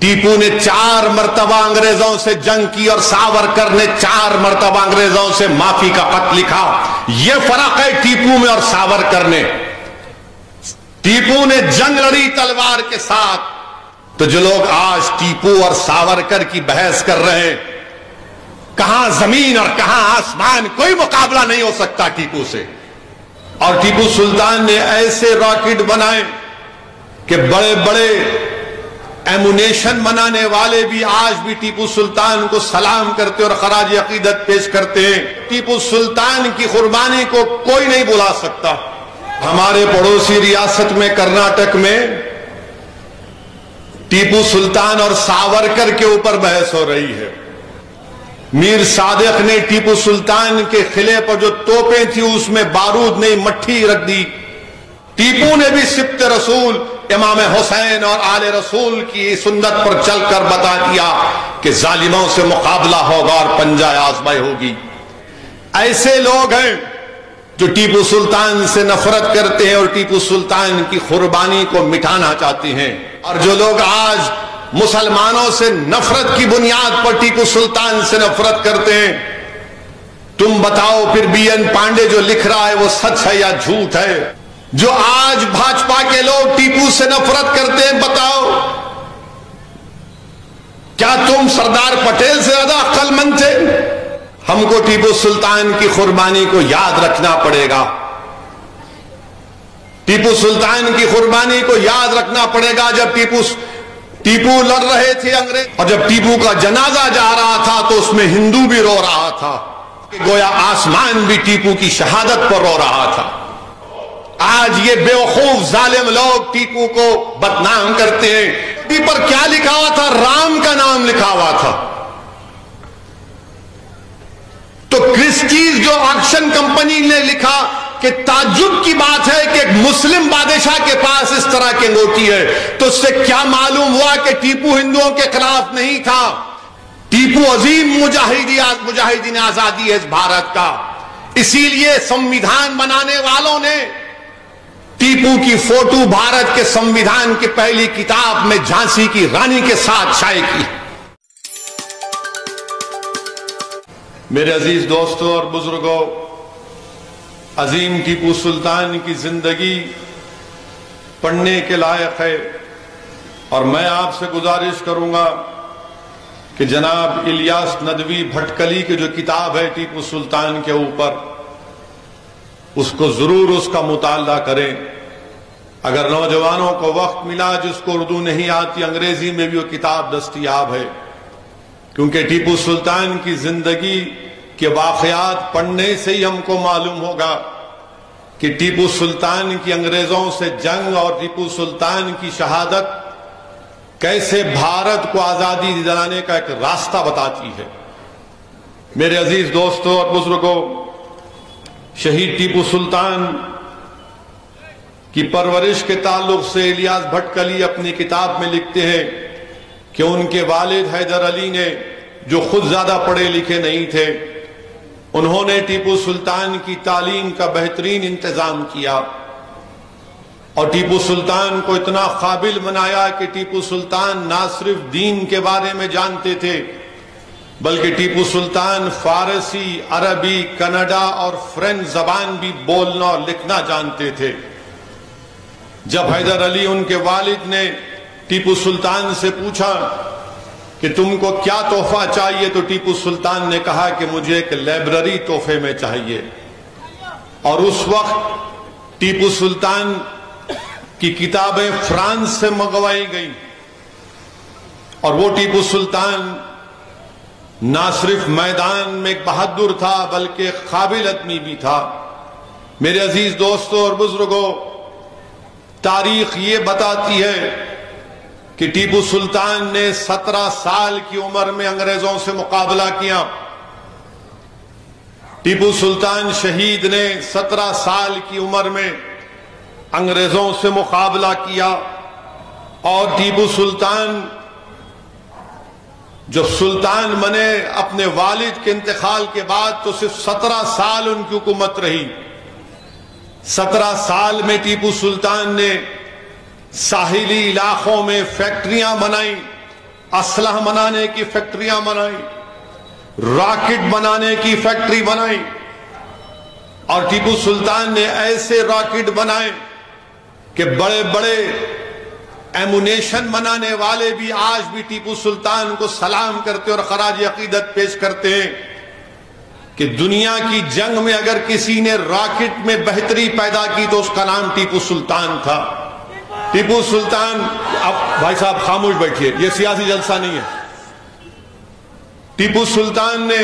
ٹیپو نے 4 مرتبہ انگریزوں سے جنگ کی اور ساورکر نے 4 مرتبہ انگریزوں سے معافی کا خط لکھا. یہ فرق ہے ٹیپو میں اور ساورکر میں. ٹیپو نے جنگ لڑی تلوار کے ساتھ، تو جو لوگ آج ٹیپو اور ساورکر کی بحث کر رہے ہیں، کہاں زمین اور کہاں آسمان، کوئی مقابلہ نہیں ہو سکتا ٹیپو سے. اور ٹیپو سلطان نے ایسے راکٹ بنائے کہ بڑے بڑے ایمونیشن بنانے والے بھی آج بھی ٹیپو سلطان کو سلام کرتے اور خراج عقیدت پیش کرتے ہیں. ٹیپو سلطان کی قربانی کو کوئی نہیں بھلا سکتا. ہمارے پڑوسی ریاست میں کرناٹک میں ٹیپو سلطان اور ساورکر کے اوپر بحث ہو رہی ہے. میر صادق نے ٹیپو سلطان کے قلعے پر جو توپیں تھی اس میں بارود نہیں مٹھی رکھ دی. ٹیپو نے بھی سبط رسول امام حسین اور آل رسول کی سنت پر چل کر بتا دیا کہ ظالموں سے مقابلہ ہوگا اور پنجہ آزمائی ہوگی. ایسے لوگ ہیں جو ٹیپو سلطان سے نفرت کرتے ہیں اور ٹیپو سلطان کی قربانی کو مٹانا چاہتے ہیں. اور جو لوگ آج مسلمانوں سے نفرت کی بنیاد پر ٹیپو سلطان سے نفرت کرتے ہیں، تم بتاؤ پھر بی این پانڈے جو لکھ رہا ہے وہ سچ ہے یا جھوٹ ہے؟ جو آج بھاجپا کے لوگ ٹیپو سے نفرت کرتے ہیں، بتاؤ کیا تم سردار پٹیل سے زیادہ عقل مند تھے؟ ہم کو ٹیپو سلطان کی قربانی کو یاد رکھنا پڑے گا. ٹیپو سلطان کی قربانی کو یاد رکھنا پڑے گا. جب ٹیپو لڑ رہے تھے انگریز، اور جب ٹیپو کا جنازہ جا رہا تھا تو اس میں ہندو بھی رو رہا تھا، گویا آسمان بھی ٹیپو کی شہادت پر رو رہا تھا. آج یہ بیوقوف ظالم لوگ ٹیپو کو بدنام کرتے ہیں. ٹیپو پر کیا لکھا ہوا تھا؟ رام کا نام لکھا ہوا تھا. تو کرسٹیز جو آکشن کمپنی نے لکھا کہ تعجب کی بات ہے کہ ایک مسلم بادشاہ کے پاس اس طرح کی انگوٹھی ہے، تو اس سے کیا معلوم ہوا کہ ٹیپو ہندوؤں کے خلاف نہیں تھا. ٹیپو عظیم مجاہدین آزادی ہے اس بھارت کا. اسی لیے سمویدھان بنانے والوں نے ٹیپو کی فوٹو بھارت کے سمویدھان کی پہلی کتاب میں جھانسی کی رانی کے ساتھ شائع کی. میرے عزیز دوستوں اور بزرگوں، عظیم ٹیپو سلطان کی زندگی پڑھنے کے لائق ہے. اور میں آپ سے گزارش کروں گا کہ جناب الیاس ندوی بھٹکلی کی جو کتاب ہے ٹیپو سلطان کے اوپر، اس کو ضرور اس کا مطالعہ کریں. اگر نوجوانوں کو وقت ملا جس کو اردو نہیں آتی، انگریزی میں بھی وہ کتاب دستیاب ہے. کیونکہ ٹیپو سلطان کی زندگی کے واقعات پڑھنے سے ہی ہم کو معلوم ہوگا کہ ٹیپو سلطان کی انگریزوں سے جنگ اور ٹیپو سلطان کی شہادت کیسے بھارت کو آزادی دلانے کا ایک راستہ بتاتی ہے. میرے عزیز دوستوں اور بزرگوں، شہید ٹیپو سلطان کی پرورش کے تعلق سے الیاس بھٹکلی اپنی کتاب میں لکھتے ہیں کہ ان کے والد حیدر علی نے، جو خود زیادہ پڑھے لکھے نہیں تھے، انہوں نے ٹیپو سلطان کی تعلیم کا بہترین انتظام کیا اور ٹیپو سلطان کو اتنا قابل بنایا کہ ٹیپو سلطان نہ صرف دین کے بارے میں جانتے تھے بلکہ ٹیپو سلطان فارسی، عربی، کنڈا اور فرینچ زبان بھی بولنا اور لکھنا جانتے تھے. جب حیدر علی ان کے والد نے ٹیپو سلطان سے پوچھا کہ تم کو کیا تحفہ چاہیے، تو ٹیپو سلطان نے کہا کہ مجھے ایک لائبریری تحفے میں چاہیے. اور اس وقت ٹیپو سلطان کی کتابیں فرانس سے منگوائی گئیں اور وہ ٹیپو سلطان نہ صرف میدان میں ایک بہادر تھا بلکہ ایک قابل آدمی بھی تھا. میرے عزیز دوستوں اور بزرگوں، تاریخ یہ بتاتی ہے کہ ٹیپو سلطان نے 17 سال کی عمر میں انگریزوں سے مقابلہ کیا. ٹیپو سلطان شہید نے 17 سال کی عمر میں انگریزوں سے مقابلہ کیا. اور ٹیپو سلطان جب سلطان بنے اپنے والد کے انتقال کے بعد تو صرف 17 سال ان کی حکومت رہی. 17 سال میں ٹیپو سلطان نے ساحلی علاقوں میں فیکٹریاں بنائیں اسلحہ بنانے کی فیکٹریاں بنائی، راکٹ بنانے کی فیکٹری بنائی، اور ٹیپو سلطان نے ایسے راکٹ بنائے کہ بڑے بڑے ایمونیشن بنانے والے بھی آج بھی ٹیپو سلطان کو سلام کرتے اور خراج عقیدت پیش کرتے ہیں کہ دنیا کی جنگ میں اگر کسی نے راکٹ میں بہتری پیدا کی تو اس کا نام ٹیپو سلطان تھا۔ ٹیپو سلطان، اب بھائی صاحب خاموش بیٹھیے، یہ سیاسی جلسہ نہیں ہے۔ ٹیپو سلطان نے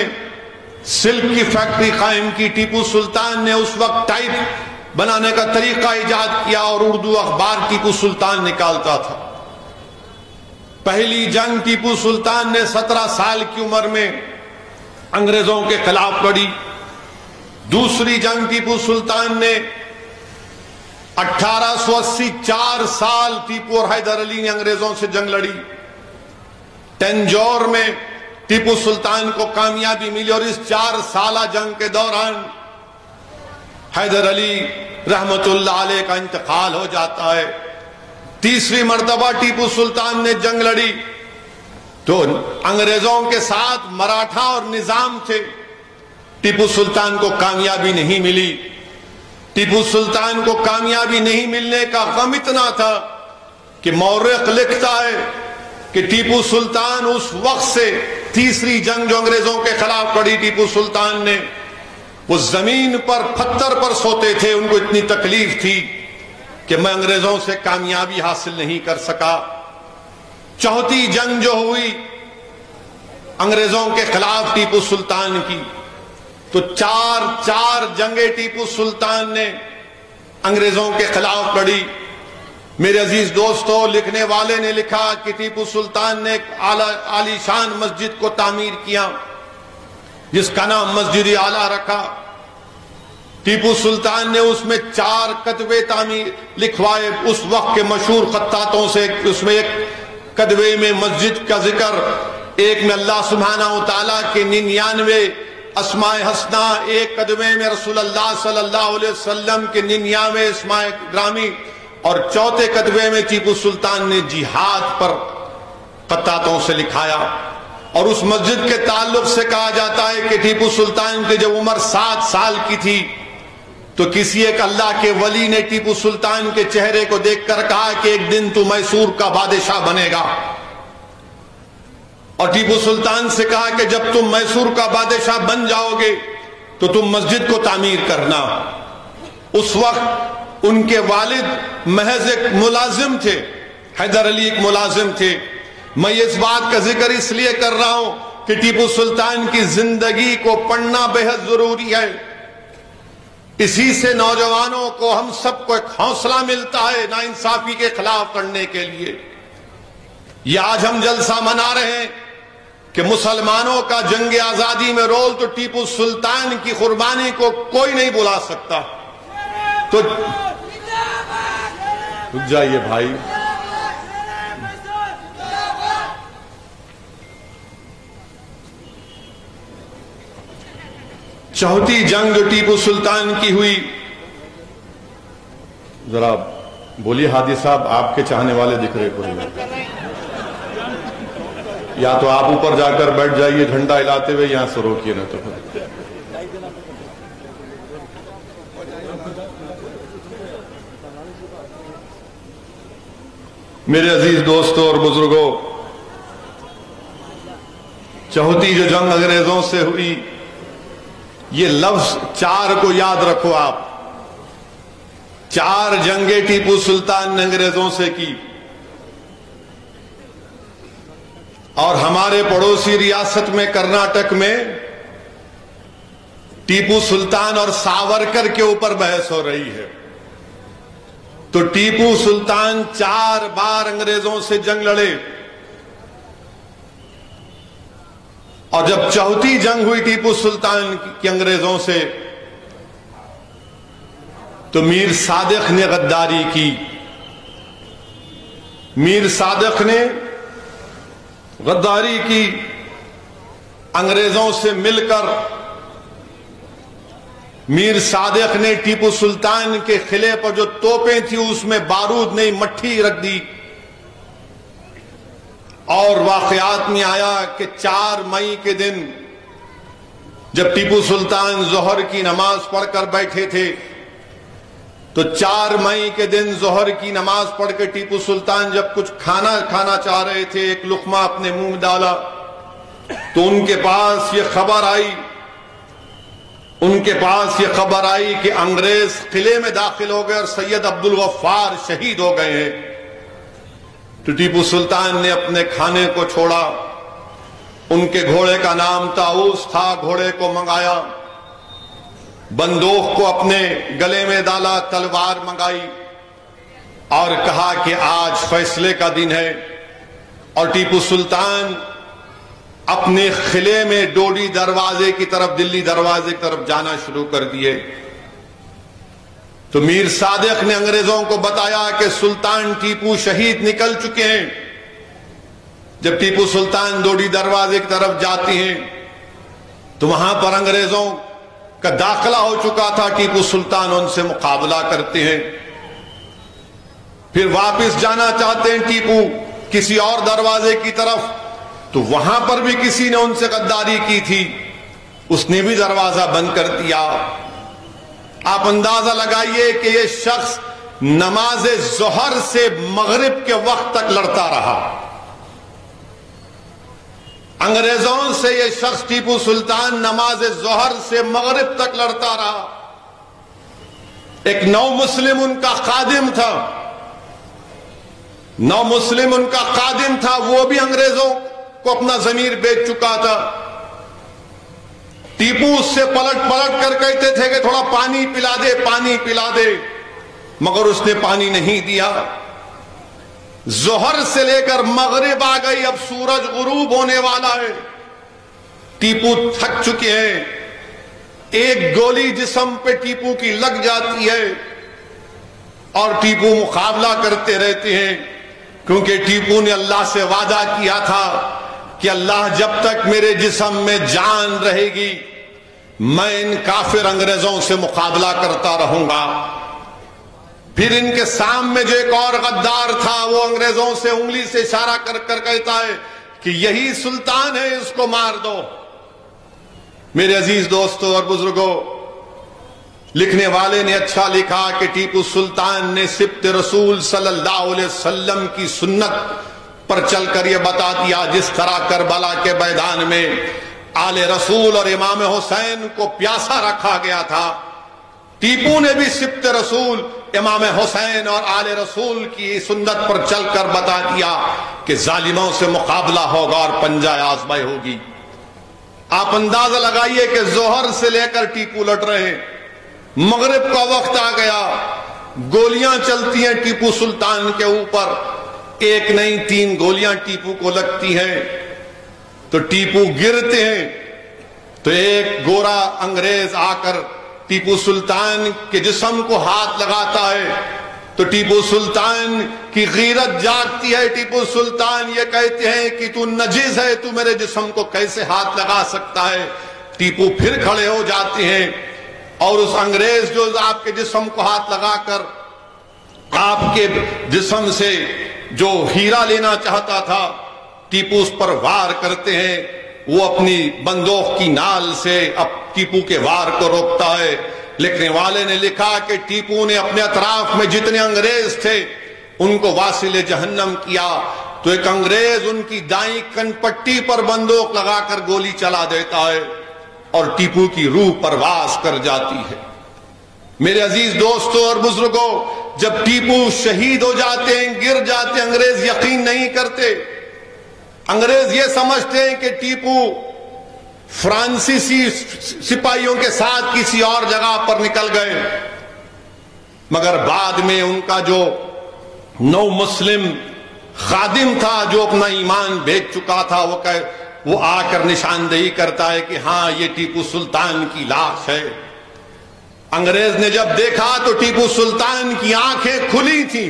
سلک کی فیکٹری قائم کی، ٹیپو سلطان نے اس وقت ٹائپ بنانے کا طریقہ ایجاد کیا اور اردو اخبار ٹیپو سلطان نکالتا تھا۔ پہلی جنگ ٹیپو سلطان نے 17 سال کی عمر میں انگریزوں کے خلاف لڑی۔ دوسری جنگ ٹیپو سلطان نے 1880 4 سال ٹیپو اور حیدر علی نے انگریزوں سے جنگ لڑی۔ تنجور میں ٹیپو سلطان کو کامیابی ملی اور اس 4 سالہ جنگ کے دوران حیدر علی رحمت اللہ علیہ کا انتقال ہو جاتا ہے۔ تیسری مرتبہ ٹیپو سلطان نے جنگ لڑی تو انگریزوں کے ساتھ مراٹھا اور نظام تھے، ٹیپو سلطان کو کامیابی نہیں ملی۔ ٹیپو سلطان کو کامیابی نہیں ملنے کا غم اتنا تھا کہ مورخ لکھتا ہے کہ ٹیپو سلطان اس وقت سے تیسری جنگ جو انگریزوں کے خلاف لڑی ٹیپو سلطان نے، وہ زمین پر پتھر پر سوتے تھے، ان کو اتنی تکلیف تھی کہ میں انگریزوں سے کامیابی حاصل نہیں کر سکا۔ چوتھی جنگ جو ہوئی انگریزوں کے خلاف ٹیپو سلطان کی، تو چار جنگیں ٹیپو سلطان نے انگریزوں کے خلاف لڑی۔ میرے عزیز دوستو، لکھنے والے نے لکھا کہ ٹیپو سلطان نے ایک عالی شان مسجد کو تعمیر کیا جس کا نام مسجد اعلیٰ رکھا۔ ٹیپو سلطان نے اس میں 4 کتبے تعمیر لکھوائے اس وقت کے مشہور خطاطوں سے۔ اس میں ایک کتبے میں مسجد کا ذکر، ایک میں اللہ سبحانہ وتعالیٰ کے 99 اسماء حسنہ، ایک کتبے میں رسول اللہ صلی اللہ علیہ وسلم کے 99 اسماء گرامی، اور چوتھے کتبے میں ٹیپو سلطان نے جہاد پر خطاطوں سے لکھایا۔ اور اس مسجد کے تعلق سے کہا جاتا ہے کہ ٹیپو سلطان کی جب عمر 7 سال کی تھی تو کسی ایک اللہ کے ولی نے ٹیپو سلطان کے چہرے کو دیکھ کر کہا کہ ایک دن تو میسور کا بادشاہ بنے گا، اور ٹیپو سلطان سے کہا کہ جب تم میسور کا بادشاہ بن جاؤ گے تو تم مسجد کو تعمیر کرنا۔ اس وقت ان کے والد محض ایک ملازم تھے، حیدر علی ایک ملازم تھے۔ میں اس بات کا ذکر اس لیے کر رہا ہوں کہ ٹیپو سلطان کی زندگی کو پڑھنا بہت ضروری ہے۔ اسی سے نوجوانوں کو، ہم سب کو ایک حوصلہ ملتا ہے ناانصافی کے خلاف لڑنے کے لیے۔ یہ آج ہم جلسہ منا رہے ہیں کہ مسلمانوں کا جنگ آزادی میں رول، تو ٹیپو سلطان کی قربانی کو کوئی نہیں بلا سکتا۔ تو رک جائیے بھائی، چوتھی جنگ جو ٹیپو سلطان کی ہوئی، ذرا بولیے ہادی صاحب، آپ کے چاہنے والے دکھ رہے کوئی، یا تو آپ اوپر جا کر بیٹھ جائیے جھنڈا ہلاتے ہوئے، یہاں سے روکیے نہ تو میرے عزیز دوستوں اور بزرگوں، چوتھی جو جنگ انگریزوں سے ہوئی، یہ لفظ 4 کو یاد رکھو آپ۔ 4 جنگیں ٹیپو سلطان نے انگریزوں سے کی، اور ہمارے پڑوسی ریاست میں کرناٹک میں ٹیپو سلطان اور ساورکر کے اوپر بحث ہو رہی ہے۔ تو ٹیپو سلطان 4 بار انگریزوں سے جنگ لڑے، اور جب چوتھی جنگ ہوئی ٹیپو سلطان کی انگریزوں سے، تو میر صادق نے غداری کی۔ میر صادق نے غداری کی، انگریزوں سے مل کر میر صادق نے ٹیپو سلطان کے قلعے پر جو توپیں تھیں اس میں بارود نہیں، مٹھی رکھ دی، اور اور واقعات میں آیا کہ 4 مئی کے دن جب ٹیپو سلطان ظہر کی نماز پڑھ کر بیٹھے تھے تو 4 مئی کے دن ظہر کی نماز پڑھ کے ٹیپو سلطان جب کچھ کھانا چاہ رہے تھے، ایک لقمہ اپنے منہ میں ڈالا تو ان کے پاس یہ خبر آئی کہ انگریز قلعے میں داخل ہو گئے اور سید عبدالغفار شہید ہو گئے ہیں۔ تو ٹیپو سلطان نے اپنے کھانے کو چھوڑا، ان کے گھوڑے کا نام طاؤس تھا، گھوڑے کو منگایا، بندوق کو اپنے گلے میں ڈالا، تلوار منگائی اور کہا کہ آج فیصلے کا دن ہے۔ اور ٹیپو سلطان اپنے قلعے میں ڈوڈی دروازے کی طرف، دلی دروازے کی طرف جانا شروع کر دیے۔ تو میر صادق نے انگریزوں کو بتایا کہ سلطان ٹیپو شہید نکل چکے ہیں۔ جب ٹیپو سلطان ڈوڈی دروازے کی طرف جاتے ہیں تو وہاں پر انگریزوں کا داخلہ ہو چکا تھا، ٹیپو سلطان ان سے مقابلہ کرتے ہیں۔ پھر واپس جانا چاہتے ہیں ٹیپو کسی اور دروازے کی طرف، تو وہاں پر بھی کسی نے ان سے غداری کی تھی، اس نے بھی دروازہ بند کر دیا۔ آپ اندازہ لگائیے کہ یہ شخص نماز ظہر سے مغرب کے وقت تک لڑتا رہا۔ انگریزوں سے یہ شخص ٹیپو سلطان نماز ظہر سے مغرب تک لڑتا رہا۔ ایک نو مسلم ان کا خادم تھا، وہ بھی انگریزوں کو اپنا ضمیر بیچ چکا تھا۔ ٹیپو اس سے پلٹ کر کہتے تھے کہ تھوڑا پانی پلا دے، مگر اس نے پانی نہیں دیا۔ ظہر سے لے کر مغرب آ گئی، اب سورج غروب ہونے والا ہے، ٹیپو تھک چکے ہیں۔ ایک گولی جسم پہ ٹیپو کی لگ جاتی ہے اور ٹیپو مقابلہ کرتے رہتے ہیں، کیونکہ ٹیپو نے اللہ سے وعدہ کیا تھا کہ اللہ جب تک میرے جسم میں جان رہے گی میں ان کافر انگریزوں سے مقابلہ کرتا رہوں گا۔ پھر ان کے سامنے جو ایک اور غدار تھا، وہ انگریزوں سے انگلی سے اشارہ کر کر کہتا ہے کہ یہی سلطان ہے، اس کو مار دو۔ میرے عزیز دوستوں اور بزرگوں، لکھنے والے نے اچھا لکھا کہ ٹیپو سلطان نے سبط رسول صلی اللہ علیہ وسلم کی سنت پر چل کر یہ بتا دیا، جس طرح کربلا کے میدان میں آل رسول اور امام حسین کو پیاسا رکھا گیا تھا، ٹیپو نے بھی سبط رسول امام حسین اور آل رسول کی سنت پر چل کر بتا دیا کہ ظالموں سے مقابلہ ہوگا اور پنجہ آزمائی ہوگی۔ آپ اندازہ لگائیے کہ ظہر سے لے کر ٹیپو لڑ رہے ہیں، مغرب کا وقت آ گیا، گولیاں چلتی ہیں ٹیپو سلطان کے اوپر، ایک نہیں 3 گولیاں ٹیپو کو لگتی ہیں تو ٹیپو گرتے ہیں۔ تو ایک گورا انگریز آ کر ٹیپو سلطان کے جسم کو ہاتھ لگاتا ہے تو ٹیپو سلطان کی غیرت جاگتی ہے۔ ٹیپو سلطان یہ کہتے ہیں کہ تو نجس ہے، تو میرے جسم کو کیسے ہاتھ لگا سکتا ہے۔ ٹیپو پھر کھڑے ہو جاتے ہیں اور اس انگریز جو آپ کے جسم کو ہاتھ لگا کر آپ کے جسم سے جو ہیرا لینا چاہتا تھا، ٹیپو اس پر وار کرتے ہیں۔ وہ اپنی بندوق کی نال سے اب ٹیپو کے وار کو روکتا ہے۔ لکھنے والے نے لکھا کہ ٹیپو نے اپنے اطراف میں جتنے انگریز تھے ان کو واصل جہنم کیا، تو ایک انگریز ان کی دائیں کن پٹی پر بندوق لگا کر گولی چلا دیتا ہے اور ٹیپو کی روح پرواز کر جاتی ہے۔ میرے عزیز دوستوں اور بزرگوں، جب ٹیپو شہید ہو جاتے ہیں، گر جاتے ہیں، انگریز یقین نہیں کرتے۔ انگریز یہ سمجھتے ہیں کہ ٹیپو فرانسیسی سپاہیوں کے ساتھ کسی اور جگہ پر نکل گئے، مگر بعد میں ان کا جو نو مسلم خادم تھا جو اپنا ایمان بیچ چکا تھا، وہ آ کر نشاندہی کرتا ہے کہ ہاں یہ ٹیپو سلطان کی لاش ہے۔ انگریز نے جب دیکھا تو ٹیپو سلطان کی آنکھیں کھلی تھیں،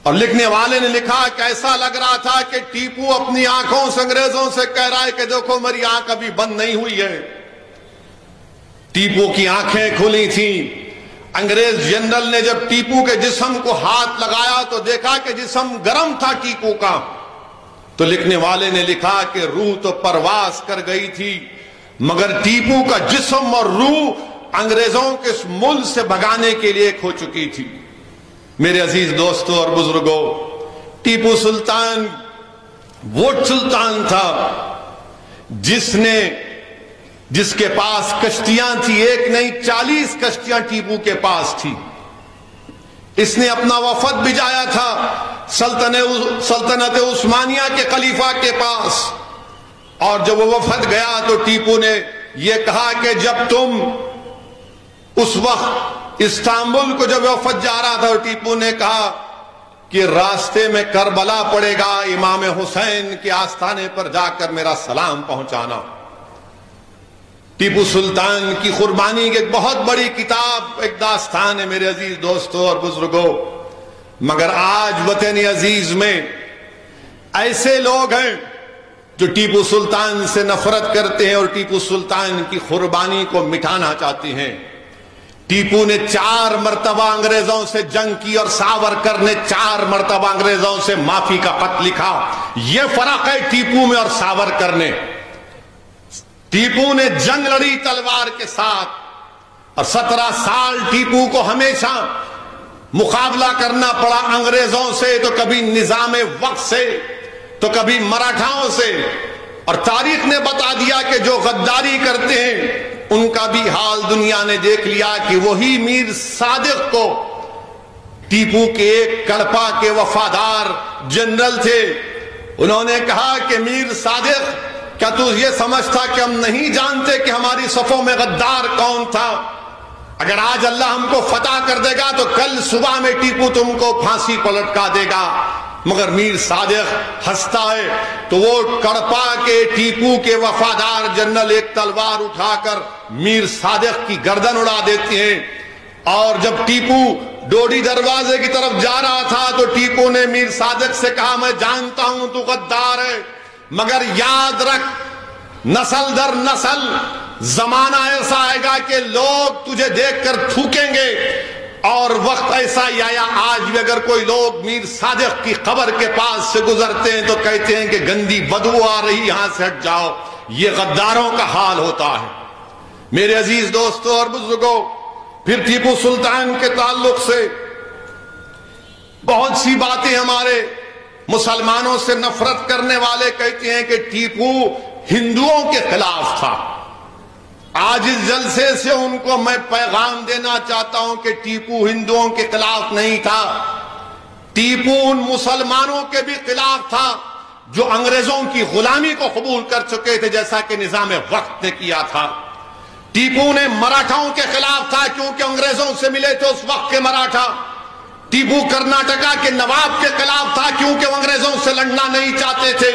اور لکھنے والے نے لکھا کہ ایسا لگ رہا تھا کہ ٹیپو اپنی آنکھوں سے انگریزوں سے کہہ رہا ہے کہ دیکھو میری آنکھ ابھی بند نہیں ہوئی ہے۔ ٹیپو کی آنکھیں کھلی تھیں۔ انگریز جنرل نے جب ٹیپو کے جسم کو ہاتھ لگایا تو دیکھا کہ جسم گرم تھا ٹیپو کا، تو لکھنے والے نے لکھا کہ روح تو پرواز کر گئی تھی مگر ٹیپو کا جسم اور روح انگریزوں کے اس ملک سے بھگانے کے لیے کھو چکی تھی۔ میرے عزیز دوستوں اور بزرگوں، ٹیپو سلطان وہ سلطان تھا جس کے پاس کشتیاں تھی، ایک نہیں 40 کشتیاں ٹیپو کے پاس تھی۔ اس نے اپنا وفد بھیجایا تھا سلطنت عثمانیہ کے خلیفہ کے پاس، اور جب وہ وفد گیا تو ٹیپو نے یہ کہا کہ جب تم اس وقت استنبول کو جب وفد جا رہا تھا، ٹیپو نے کہا کہ راستے میں کربلا پڑے گا، امام حسین کے آستانے پر جا کر میرا سلام پہنچانا۔ ٹیپو سلطان کی قربانی کی ایک بہت بڑی کتاب، ایک داستان ہے میرے عزیز دوستوں اور بزرگوں، مگر آج وطن عزیز میں ایسے لوگ ہیں جو ٹیپو سلطان سے نفرت کرتے ہیں اور ٹیپو سلطان کی قربانی کو مٹانا چاہتے ہیں۔ ٹیپو نے 4 مرتبہ انگریزوں سے جنگ کی اور ساورکر نے 4 مرتبہ انگریزوں سے معافی کا خط لکھا۔ یہ فرق ہے ٹیپو میں اور ساورکر نے۔ ٹیپو نے جنگ لڑی تلوار کے ساتھ اور 17 سال ٹیپو کو ہمیشہ مقابلہ کرنا پڑا انگریزوں سے، تو کبھی نظام وقت سے تو کبھی مراٹھاؤں سے، اور تاریخ نے بتا دیا کہ جو غداری کرتے ہیں ان کا بھی حال دنیا نے دیکھ لیا کہ وہی میر صادق کو، ٹیپو کے ایک کڑپا کے وفادار جنرل تھے، انہوں نے کہا کہ میر صادق کیا تو یہ سمجھتا کہ ہم نہیں جانتے کہ ہماری صفوں میں غدار کون تھا؟ اگر آج اللہ ہم کو فتح کر دے گا تو کل صبح میں ٹیپو تم کو پھانسی پر لٹکا دے گا۔ مگر میر صادق ہنستا ہے، تو وہ کڑپا کے ٹیپو کے وفادار جنرل ایک تلوار اٹھا کر میر صادق کی گردن اڑا دیتے ہیں، اور جب ٹیپو ڈوڈی دروازے کی طرف جا رہا تھا تو ٹیپو نے میر صادق سے کہا میں جانتا ہوں تو غدار ہے، مگر یاد رکھ نسل در نسل زمانہ ایسا آئے گا کہ لوگ تجھے دیکھ کر تھوکیں گے، اور وقت ایسا ہی آیا۔ آج بھی اگر کوئی لوگ میر صادق کی قبر کے پاس سے گزرتے ہیں تو کہتے ہیں کہ گندی بدبو آ رہی، یہاں سے ہٹ جاؤ۔ یہ غداروں کا حال ہوتا ہے۔ میرے عزیز دوستوں اور بزرگوں، پھر ٹیپو سلطان کے تعلق سے بہت سی باتیں ہمارے مسلمانوں سے نفرت کرنے والے کہتے ہیں کہ ٹیپو ہندوؤں کے خلاف تھا۔ آج اس جلسے سے ان کو میں پیغام دینا چاہتا ہوں کہ ٹیپو ہندوؤں کے خلاف نہیں تھا، ٹیپو ان مسلمانوں کے بھی خلاف تھا جو انگریزوں کی غلامی کو قبول کر چکے تھے، جیسا کہ نظام وقت نے کیا تھا۔ ٹیپو نے مراٹھاؤں کے خلاف تھا کیونکہ انگریزوں سے ملے تھے اس وقت کے مراٹھا۔ ٹیپو کرناٹکا کے نواب کے خلاف تھا کیونکہ وہ انگریزوں سے لڑنا نہیں چاہتے تھے،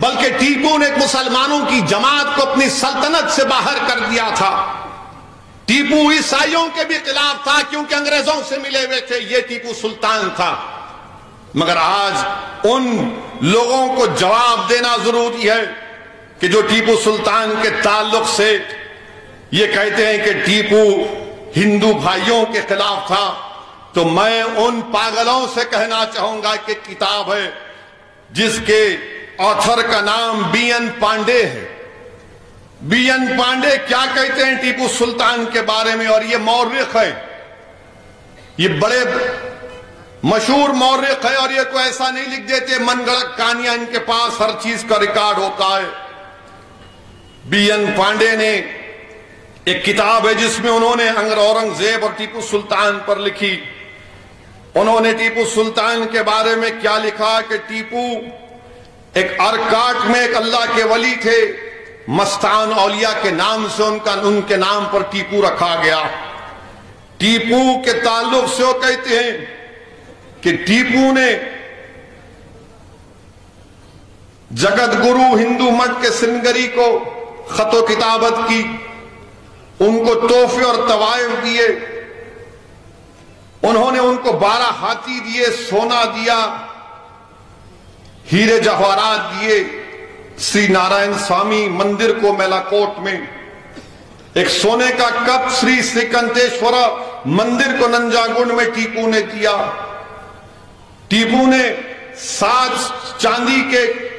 بلکہ ٹیپو نے مسلمانوں کی جماعت کو اپنی سلطنت سے باہر کر دیا تھا۔ ٹیپو عیسائیوں کے بھی خلاف تھا کیونکہ انگریزوں سے ملے ہوئے تھے، یہ ٹیپو سلطان تھا۔ مگر آج ان لوگوں کو جواب دینا ضروری ہے کہ جو ٹیپو سلطان کے تعلق سے یہ کہتے ہیں کہ ٹیپو ہندو بھائیوں کے خلاف تھا، تو میں ان پاگلوں سے کہنا چاہوں گا کہ کتاب ہے جس کے آتھر کا نام بی این پانڈے ہے۔ بی این پانڈے کیا کہتے ہیں ٹیپو سلطان کے بارے میں، اور یہ مورخ ہے، یہ بڑے مشہور مورخ ہے، اور یہ کوئی ایسا نہیں لکھ دیتے من گڑک کہانیاں، ان کے پاس ہر چیز کا ریکارڈ ہوتا ہے۔ بی این پانڈے نے ایک کتاب ہے جس میں انہوں نے اورنگزیب اور ٹیپو سلطان پر لکھی۔ انہوں نے ٹیپو سلطان کے بارے میں کیا لکھا کہ ٹیپو ایک ارکاٹ میں ایک اللہ کے ولی تھے، مستان اولیاء کے نام سے ان کے نام پر ٹیپو رکھا گیا۔ ٹیپو کے تعلق سے وہ کہتے ہیں کہ ٹیپو نے جگت گرو ہندو مٹھ کے سنگری کو خط و کتابت کی، ان کو تحفے اور تحائف دیے، انہوں نے ان کو 12 ہاتھی دیے، سونا دیا، ہیرے جواہرات دیے۔ سری نارائن سوامی مندر کو میلاکوٹ میں ایک سونے کا کپ سری سکنتیشورا مندر کو ننجاگنڈ میں ٹیپو نے دیا۔ ٹیپو نے 7 چاندی کے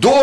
2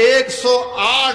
108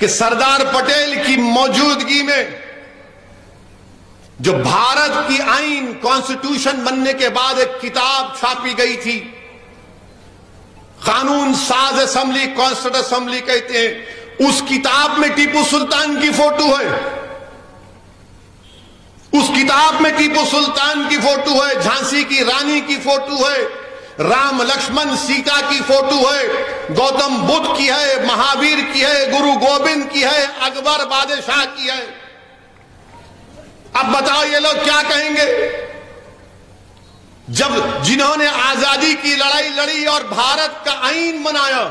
کہ سردار پٹیل کی موجودگی میں جو بھارت کی آئین کانسٹیٹیوشن بننے کے بعد ایک کتاب چھاپی گئی تھی، قانون ساز اسمبلی، کانسٹیٹیوشن اسمبلی کہتے ہیں، اس کتاب میں ٹیپو سلطان کی فوٹو ہے، اس کتاب میں ٹیپو سلطان کی فوٹو ہے، جھانسی کی رانی کی فوٹو ہے، رام لکشمن سیتا کی فوٹو ہے، گوتم بدھ کی ہے، مہاویر کی ہے، گرو گوبند کی ہے، اکبر بادشاہ کی ہے۔ اب بتاؤ یہ لوگ کیا کہیں گے؟ جب جنہوں نے آزادی کی لڑائی لڑی اور بھارت کا آئین بنایا،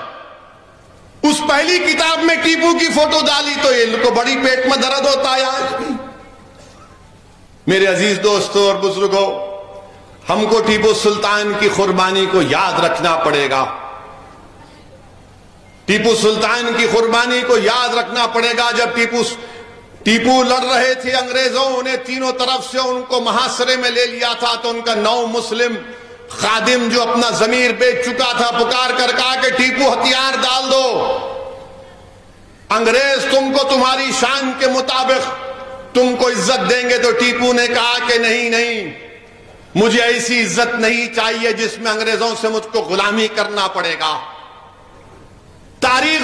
اس پہلی کتاب میں ٹیپو کی فوٹو ڈالی تو ان کو بڑی پیٹ میں درد ہوتا ہے آج بھی۔ میرے عزیز دوستوں اور بزرگوں، ہم کو ٹیپو سلطان کی قربانی کو یاد رکھنا پڑے گا، ٹیپو سلطان کی قربانی کو یاد رکھنا پڑے گا۔ جب ٹیپو لڑ رہے تھے انگریزوں نے تینوں طرف سے ان کو محاصرے میں لے لیا تھا، تو ان کا نو مسلم خادم جو اپنا ضمیر بیچ چکا تھا پکار کر کہا کہ ٹیپو ہتھیار ڈال دو، انگریز تم کو تمہاری شان کے مطابق تم کو عزت دیں گے۔ تو ٹیپو نے کہا کہ نہیں، مجھے ایسی عزت نہیں چاہیے جس میں انگریزوں سے مجھ کو غلامی کرنا پڑے گا۔ تاریخ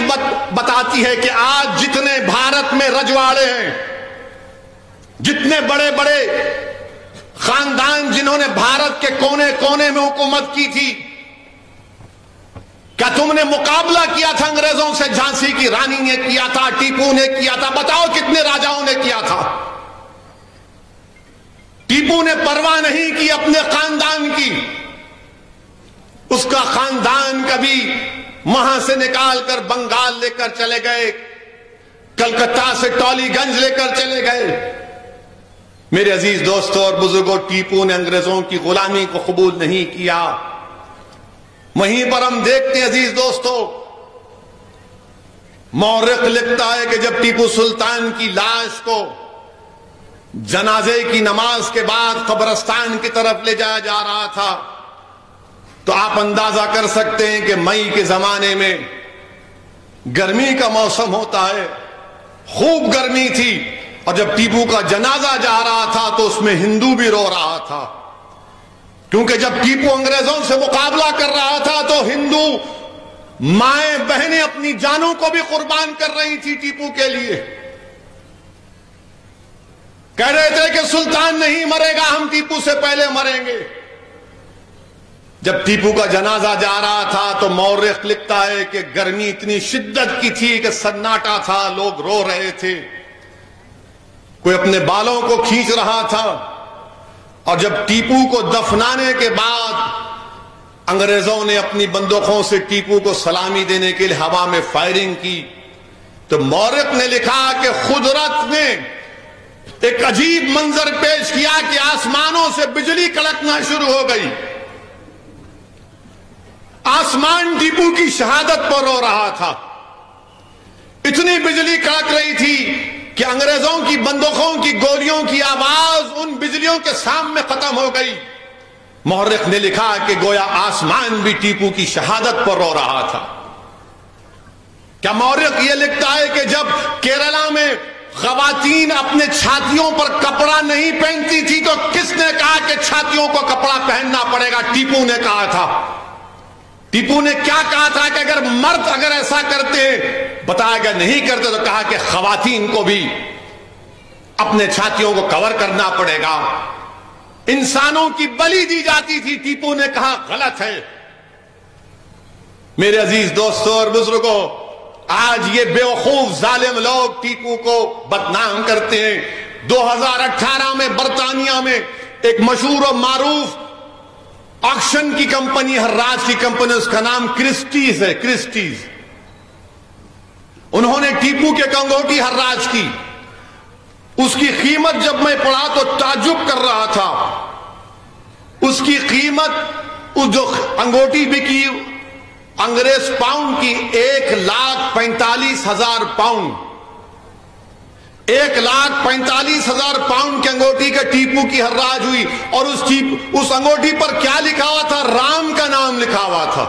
بتاتی ہے کہ آج جتنے بھارت میں رجواڑے ہیں، جتنے بڑے بڑے خاندان جنہوں نے بھارت کے کونے کونے میں حکومت کی تھی، کیا تم نے مقابلہ کیا تھا انگریزوں سے؟ جھانسی کی رانی نے کیا تھا، ٹیپو نے کیا تھا، بتاؤ کتنے راجاؤں نے کیا تھا؟ ٹیپو نے پرواہ نہیں کی اپنے خاندان کی، اس کا خاندان کبھی وہاں سے نکال کر بنگال لے کر چلے گئے، کلکتہ سے ٹولی گنج لے کر چلے گئے۔ میرے عزیز دوستوں اور بزرگوں، ٹیپو نے انگریزوں کی غلامی کو قبول نہیں کیا۔ وہیں پر ہم دیکھتے ہیں عزیز دوستوں، مورخ لکھتا ہے کہ جب ٹیپو سلطان کی لاش کو جنازے کی نماز کے بعد قبرستان کی طرف لے جایا جا رہا تھا، تو آپ اندازہ کر سکتے ہیں کہ مئی کے زمانے میں گرمی کا موسم ہوتا ہے، خوب گرمی تھی، اور جب ٹیپو کا جنازہ جا رہا تھا تو اس میں ہندو بھی رو رہا تھا، کیونکہ جب ٹیپو انگریزوں سے مقابلہ کر رہا تھا تو ہندو مائیں بہنیں اپنی جانوں کو بھی قربان کر رہی تھی ٹیپو کے لیے، کہہ رہے تھے کہ سلطان نہیں مرے گا، ہم ٹیپو سے پہلے مریں گے۔ جب ٹیپو کا جنازہ جا رہا تھا تو مورخ لکھتا ہے کہ گرمی اتنی شدت کی تھی کہ سناٹا تھا، لوگ رو رہے تھے، کوئی اپنے بالوں کو کھینچ رہا تھا۔ اور جب ٹیپو کو دفنانے کے بعد انگریزوں نے اپنی بندوقوں سے ٹیپو کو سلامی دینے کے لیے ہوا میں فائرنگ کی، تو مورخ نے لکھا کہ قدرت نے ایک عجیب منظر پیش کیا کہ آسمانوں سے بجلی کڑکنا شروع ہو گئی، آسمان ٹیپو کی شہادت پر رو رہا تھا، اتنی بجلی کڑک رہی تھی کہ انگریزوں کی بندوقوں کی گولیوں کی آواز ان بجلیوں کے سامنے ختم ہو گئی۔ مورخ نے لکھا کہ گویا آسمان بھی ٹیپو کی شہادت پر رو رہا تھا۔ کیا مورخ یہ لکھتا ہے کہ جب کیرلا میں خواتین اپنے چھاتیوں پر کپڑا نہیں پہنتی تھی تو کس نے کہا کہ چھاتیوں کو کپڑا پہننا پڑے گا؟ ٹیپو نے کہا تھا۔ ٹیپو نے کیا کہا تھا کہ اگر مرد اگر ایسا کرتے، بتایا گیا نہیں کرتے، تو کہا کہ خواتین کو بھی اپنے چھاتیوں کو کور کرنا پڑے گا، انسانوں کی بلی دی جاتی تھی۔ ٹیپو نے کہا غلط ہے۔ میرے عزیز دوستوں اور بزرگوں، آج یہ بے وقوف ظالم لوگ ٹیپو کو بدنام کرتے ہیں۔ 2018 میں برطانیہ میں ایک مشہور و معروف آکشن کی کمپنی، حراج کی کمپنی، اس کا نام کرسٹیز ہے، کرسٹیز، انہوں نے ٹیپو کے انگوٹھی حراج کی۔ اس کی قیمت جب میں پڑھا تو تعجب کر رہا تھا۔ اس کی قیمت، اس جو انگوٹھی بکی انگریز پاؤنڈ کی 1,45,000 پاؤنڈ، 1,45,000 پاؤنڈ کی انگوٹھی کا ٹیپو کی حراج ہوئی۔ اور اس انگوٹھی پر کیا لکھا ہوا تھا؟ رام کا نام لکھا ہوا تھا۔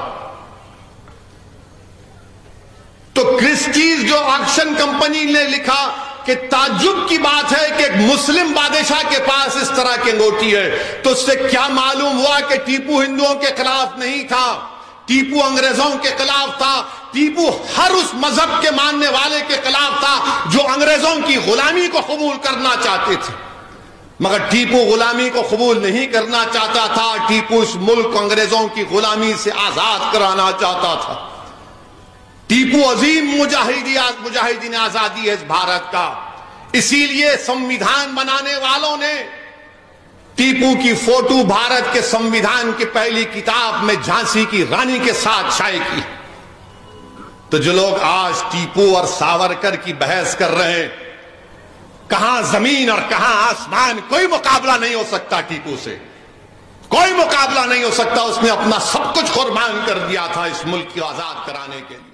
تو کرسٹیز جو آکشن کمپنی نے لکھا کہ تعجب کی بات ہے کہ ایک مسلم بادشاہ کے پاس اس طرح کی انگوٹھی ہے، تو اس سے کیا معلوم ہوا کہ ٹیپو ہندوؤں کے خلاف نہیں تھا، ٹیپو انگریزوں کے خلاف تھا، ٹیپو ہر اس مذہب کے ماننے والے کے خلاف تھا جو انگریزوں کی غلامی کو قبول کرنا چاہتے تھے۔ مگر ٹیپو غلامی کو قبول نہیں کرنا چاہتا تھا، ٹیپو اس ملک کو انگریزوں کی غلامی سے آزاد کرانا چاہتا تھا۔ ٹیپو عظیم مجاہدین آزادی ہے اس بھارت کا، اسی لیے سمویدھان بنانے والوں نے ٹیپو کی فوٹو بھارت کے سمویدھان کی پہلی کتاب میں جھانسی کی رانی کے ساتھ شائع کی۔ تو جو لوگ آج ٹیپو اور ساورکر کی بحث کر رہے ہیں، کہاں زمین اور کہاں آسمان، کوئی مقابلہ نہیں ہو سکتا ٹیپو سے، کوئی مقابلہ نہیں ہو سکتا۔ اس نے اپنا سب کچھ قربان کر دیا تھا اس ملک کو آزاد کرانے کے لیے۔